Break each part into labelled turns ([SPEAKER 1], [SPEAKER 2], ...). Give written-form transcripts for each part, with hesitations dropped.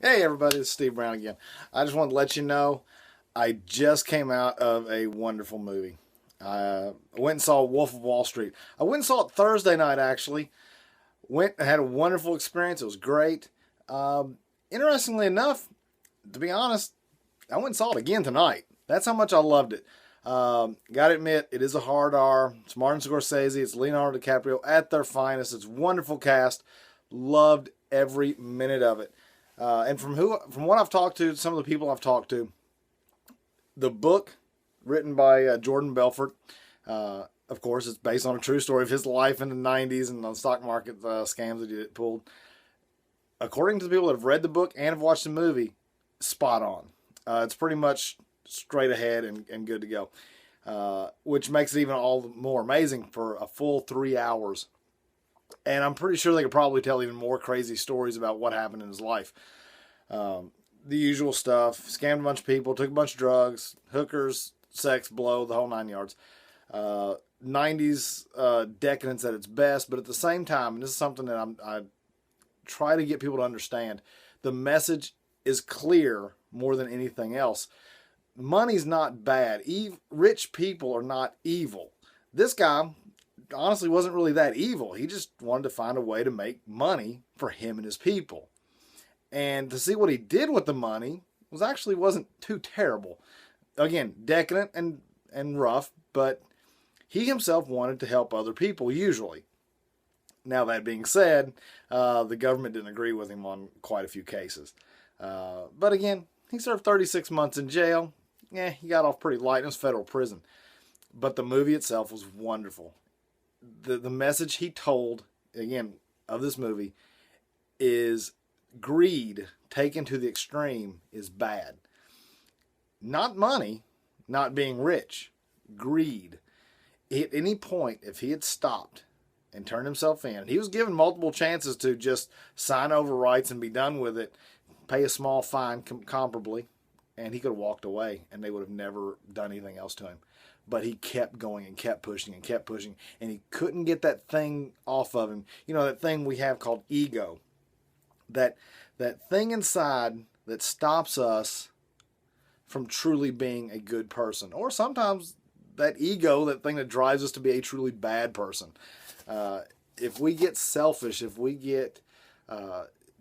[SPEAKER 1] Hey everybody, it's Steve Brown again. I just wanted to let you know I just came out of a wonderful movie. I went and saw Wolf of Wall Street. I went and saw it Thursday night actually. Went and had a wonderful experience. It was great. Interestingly enough, to be honest, I went and saw it again tonight. That's how much I loved it. Gotta admit, it is a hard R. It's Martin Scorsese. It's Leonardo DiCaprio at their finest. It's a wonderful cast. Loved every minute of it. And from what I've talked to, some of the people I've talked to, the book written by Jordan Belfort, of course, it's based on a true story of his life in the '90s and the stock market scams that he pulled. According to the people that have read the book and have watched the movie, spot on. It's pretty much straight ahead and good to go, which makes it even all the more amazing for a full 3 hours. And I'm pretty sure they could probably tell even more crazy stories about what happened in his life. The usual stuff. Scammed a bunch of people, took a bunch of drugs, hookers, sex, blow, the whole 9 yards. 90s decadence at its best, but at the same time, and this is something that I try to get people to understand, the message is clear more than anything else. Money's not bad. Rich people are not evil. This guy honestly wasn't really that evil. He just wanted to find a way to make money for him and his people. And to see what he did with the money wasn't too terrible. Again, decadent and rough, but he himself wanted to help other people usually. Now that being said, the government didn't agree with him on quite a few cases. But again, he served 36 months in jail. Yeah, he got off pretty light. It was federal prison. But the movie itself was wonderful. The message he told, again, of this movie is greed taken to the extreme is bad. Not money, not being rich. Greed. At any point, if he had stopped and turned himself in, he was given multiple chances to just sign over rights and be done with it, pay a small fine comparably, and he could have walked away and they would have never done anything else to him. But he kept going and kept pushing and kept pushing, and he couldn't get that thing off of him. You know, that thing we have called ego. That thing inside that stops us from truly being a good person. Or sometimes that ego, that thing that drives us to be a truly bad person. If we get selfish, if we get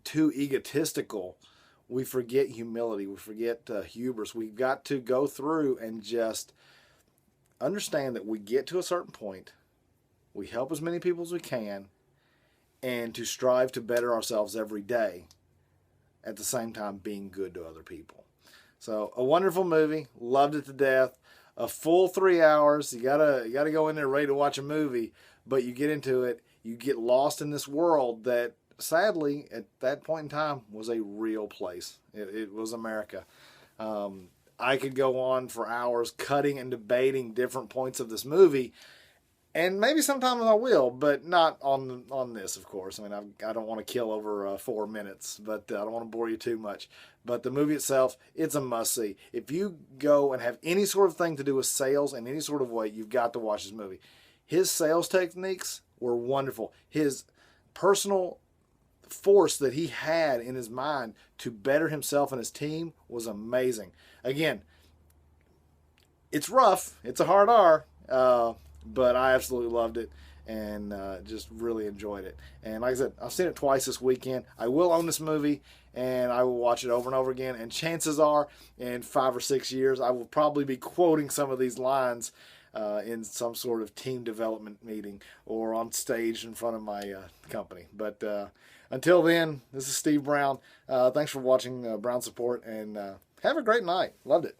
[SPEAKER 1] too egotistical, we forget humility, we forget hubris. We've got to go through and just understand that we get to a certain point, we help as many people as we can, and to strive to better ourselves every day, at the same time being good to other people. So a wonderful movie, loved it to death. A full 3 hours. You gotta go in there ready to watch a movie, but you get into it, you get lost in this world that sadly at that point in time was a real place. It was America. I could go on for hours cutting and debating different points of this movie, and maybe sometimes I will, but not on this, of course. I mean, I don't want to kill over 4 minutes, but I don't want to bore you too much. But the movie itself, it's a must-see. If you go and have any sort of thing to do with sales in any sort of way, you've got to watch this movie. His sales techniques were wonderful. His personal force that he had in his mind to better himself and his team was amazing. Again, it's rough. It's a hard R, but I absolutely loved it and just really enjoyed it. And like I said, I've seen it twice this weekend. I will own this movie, and I will watch it over and over again. And chances are, in 5 or 6 years, I will probably be quoting some of these lines in some sort of team development meeting or on stage in front of my company. But until then, this is Steve Brown. Thanks for watching BrownSupport, and have a great night. Loved it.